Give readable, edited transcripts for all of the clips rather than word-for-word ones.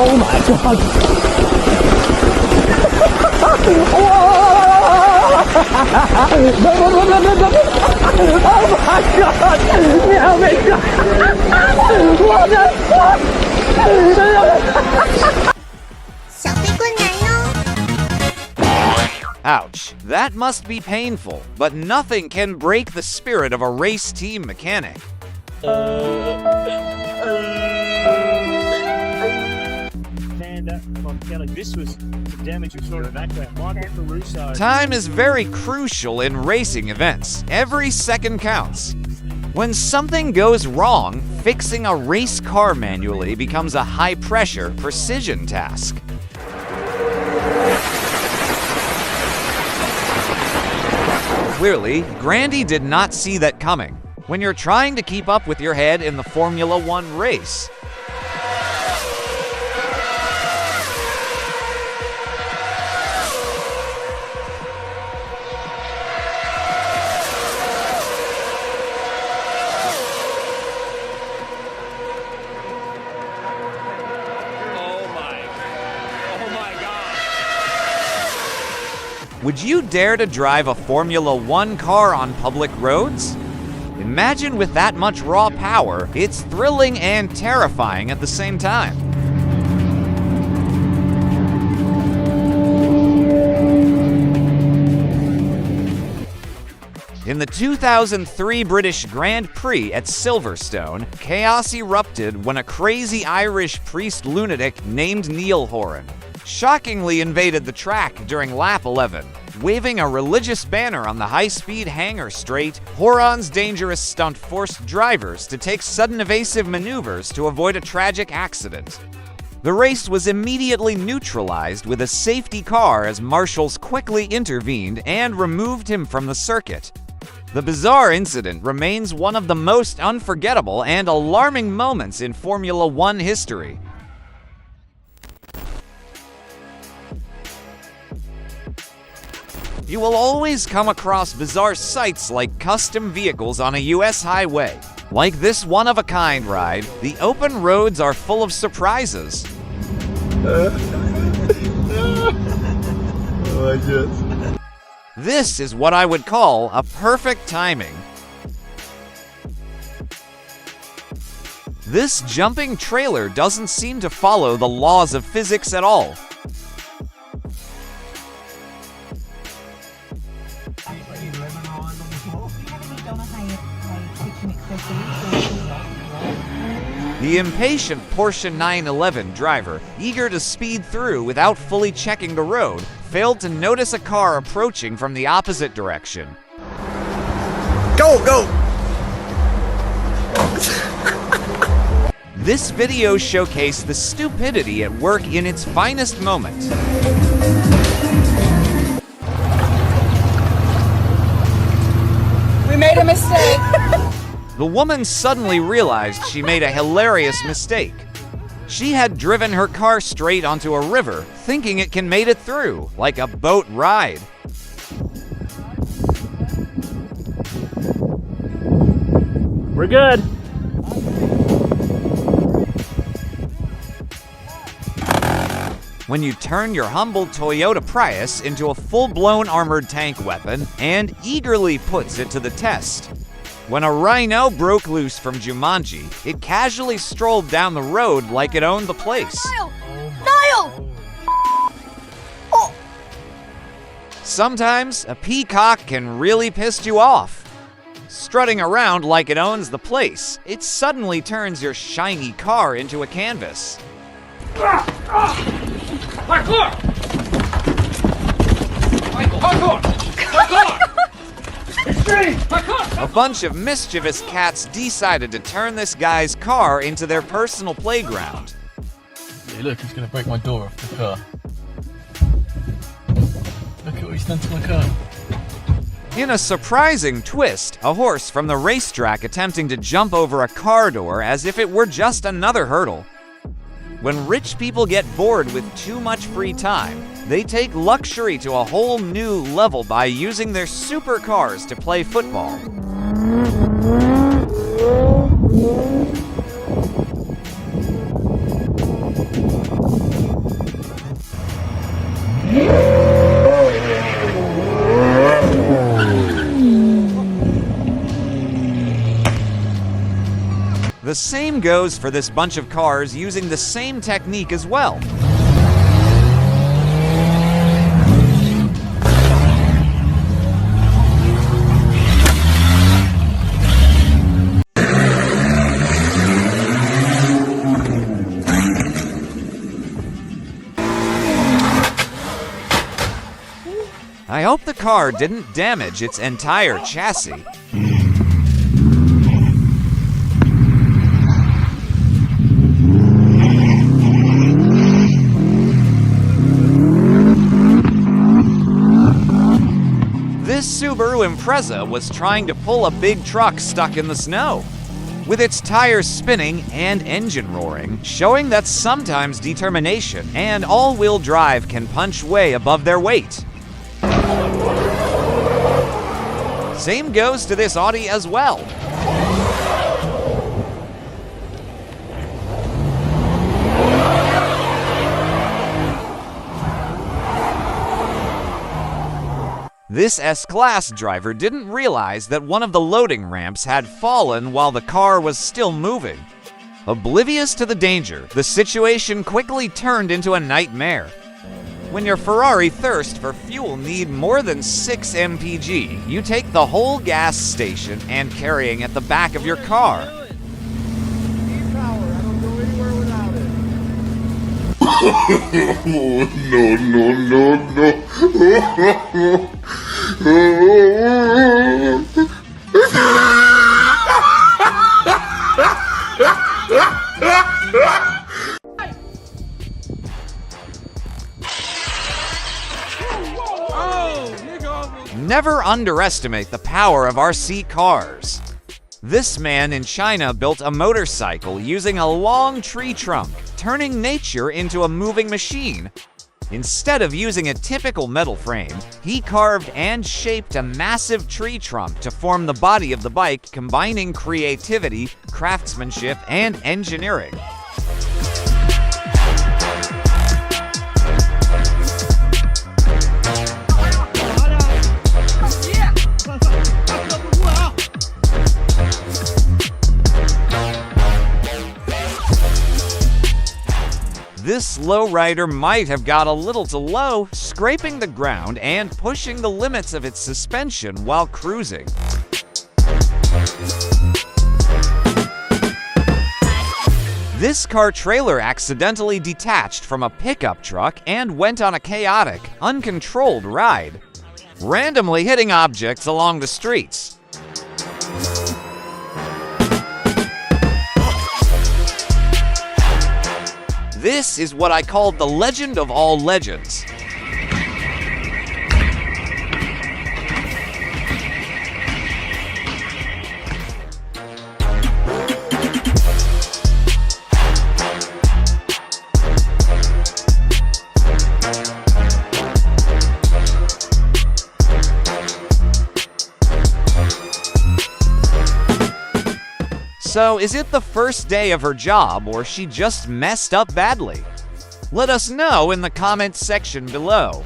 Oh my god! Oh my god! Oh my god! What the fuck? 小飞棍来哟！ Ouch, that must be painful, but nothing can break the spirit of a race team mechanic. This was the damage we saw in the background. Michael Caruso. Time is very crucial in racing events. Every second counts. When something goes wrong, fixing a race car manually becomes a high-pressure precision task. Clearly, Grandy did not see that coming. When you're trying to keep up with your head in the Formula One race, would you dare to drive a Formula One car on public roads? Imagine with that much raw power, it's thrilling and terrifying at the same time. In the 2003 British Grand Prix at Silverstone, chaos erupted when a crazy Irish priest lunatic named Neil Horan shockingly invaded the track during lap 11. Waving a religious banner on the high-speed hangar straight, Horan's dangerous stunt forced drivers to take sudden evasive maneuvers to avoid a tragic accident. The race was immediately neutralized with a safety car as marshals quickly intervened and removed him from the circuit. The bizarre incident remains one of the most unforgettable and alarming moments in Formula One history. You will always come across bizarre sights like custom vehicles on a US highway. Like this one-of-a-kind ride, the open roads are full of surprises. This is what I would call a perfect timing. This jumping trailer doesn't seem to follow the laws of physics at all. The impatient Porsche 911 driver, eager to speed through without fully checking the road, failed to notice a car approaching from the opposite direction. Go, go! This video showcased the stupidity at work in its finest moment. We made a mistake. The woman suddenly realized she made a hilarious mistake. She had driven her car straight onto a river, thinking it can make it through, like a boat ride. We're good. When you turn your humble Toyota Prius into a full-blown armored tank weapon and eagerly puts it to the test. When a rhino broke loose from Jumanji, it casually strolled down the road like it owned the place. Niall! Sometimes, a peacock can really piss you off. Strutting around like it owns the place, it suddenly turns your shiny car into a canvas. Parkour! Parkour! Parkour! Extreme! Parkour! A bunch of mischievous cats decided to turn this guy's car into their personal playground. Hey, look, he's gonna break my door off the car. Look at what he's done to my car. In a surprising twist, a horse from the racetrack attempting to jump over a car door as if it were just another hurdle. When rich people get bored with too much free time, they take luxury to a whole new level by using their supercars to play football. The same goes for this bunch of cars using the same technique as well. I hope the car didn't damage its entire chassis. This Subaru Impreza was trying to pull a big truck stuck in the snow, with its tires spinning and engine roaring, showing that sometimes determination and all-wheel drive can punch way above their weight. Same goes to this Audi as well. This S-Class driver didn't realize that one of the loading ramps had fallen while the car was still moving. Oblivious to the danger, the situation quickly turned into a nightmare. When your Ferrari thirst for fuel need more than 6 mpg, you take the whole gas station and carrying at the back of your car. Never underestimate the power of RC cars. This man in China built a motorcycle using a long tree trunk, turning nature into a moving machine. Instead of using a typical metal frame, he carved and shaped a massive tree trunk to form the body of the bike, combining creativity, craftsmanship, and engineering. This lowrider might have got a little too low, scraping the ground and pushing the limits of its suspension while cruising. This car trailer accidentally detached from a pickup truck and went on a chaotic, uncontrolled ride, randomly hitting objects along the streets. This is what I call the legend of all legends. So, is it the first day of her job, or she just messed up badly? Let us know in the comments section below.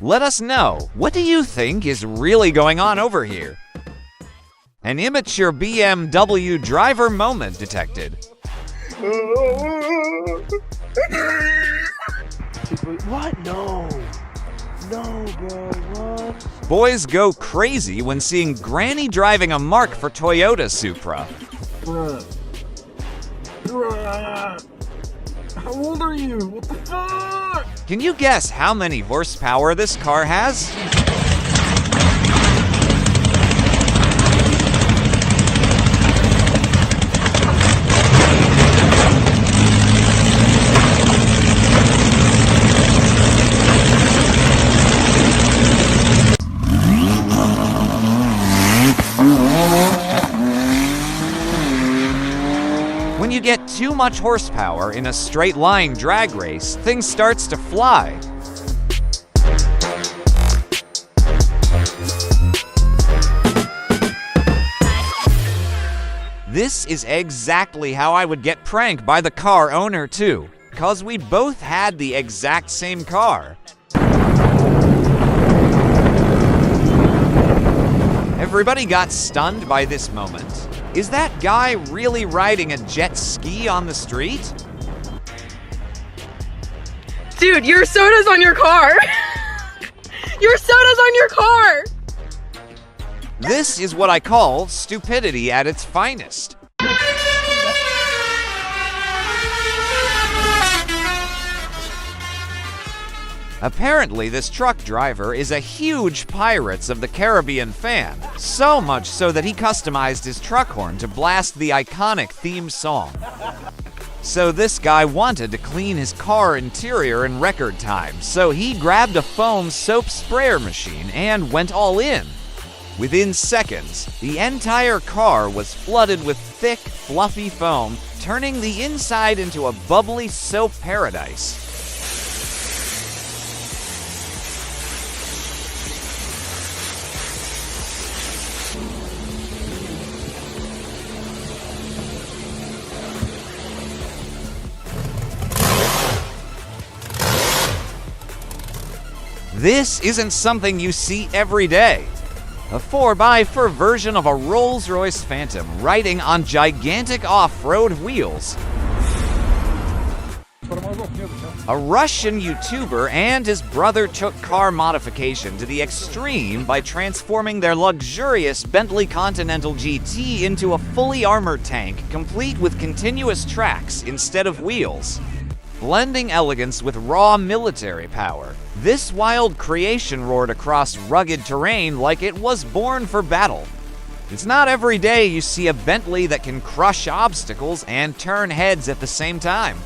Let us know, what do you think is really going on over here? An immature BMW driver moment detected. What? No. No, bro. What? Boys go crazy when seeing Granny driving a mark for Toyota Supra. Bruh. How old are you? What the fuck? Can you guess how many horsepower this car has? When you get too much horsepower in a straight line drag race, things starts to fly. This is exactly how I would get pranked by the car owner too, cause we both had the exact same car. Everybody got stunned by this moment. Is that guy really riding a jet ski on the street? Dude, your soda's on your car! Your soda's on your car! This is what I call stupidity at its finest. Apparently, this truck driver is a huge Pirates of the Caribbean fan, so much so that he customized his truck horn to blast the iconic theme song. So this guy wanted to clean his car interior in record time, so he grabbed a foam soap sprayer machine and went all in. Within seconds, the entire car was flooded with thick, fluffy foam, turning the inside into a bubbly soap paradise. This isn't something you see every day. A 4x4 version of a Rolls-Royce Phantom riding on gigantic off-road wheels. A Russian YouTuber and his brother took car modification to the extreme by transforming their luxurious Bentley Continental GT into a fully armored tank, complete with continuous tracks instead of wheels. Blending elegance with raw military power, this wild creation roared across rugged terrain like it was born for battle. It's not every day you see a Bentley that can crush obstacles and turn heads at the same time.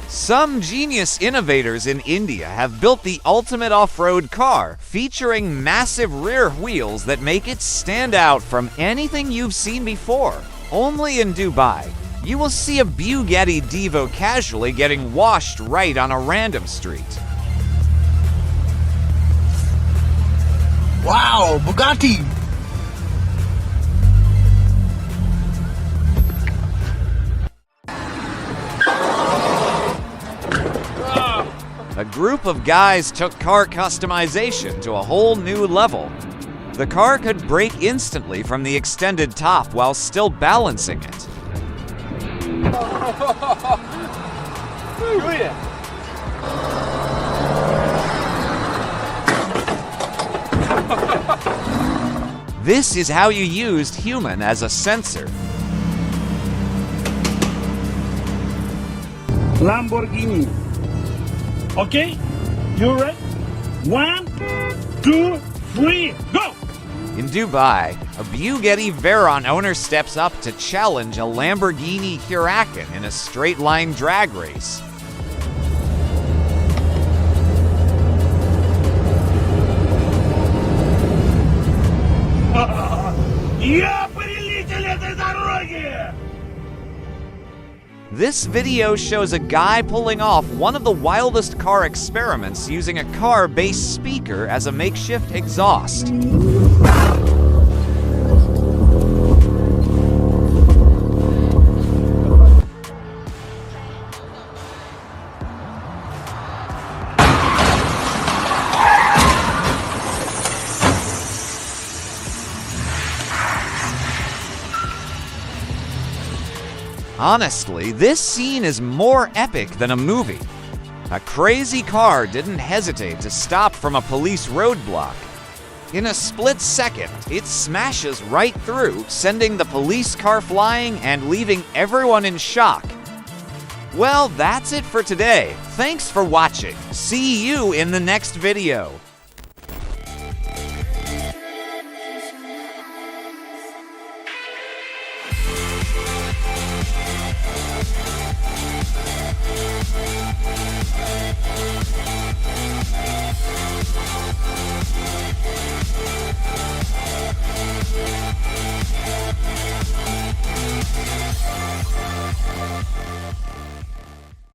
Some genius innovators in India have built the ultimate off-road car, featuring massive rear wheels that make it stand out from anything you've seen before. Only in Dubai, you will see a Bugatti Divo casually getting washed right on a random street. Wow, Bugatti! A group of guys took car customization to a whole new level. The car could brake instantly from the extended top while still balancing it. This is how you used human as a sensor. Lamborghini. Okay? You ready? 1, 2, 3, go! In Dubai, a Bugatti Veyron owner steps up to challenge a Lamborghini Huracan in a straight-line drag race. Я повелитель этой дороги! This video shows a guy pulling off one of the wildest car experiments using a car-based speaker as a makeshift exhaust. Honestly, this scene is more epic than a movie. A crazy car didn't hesitate to stop from a police roadblock. In a split second, it smashes right through, sending the police car flying and leaving everyone in shock. Well, that's it for today. Thanks for watching. See you in the next video.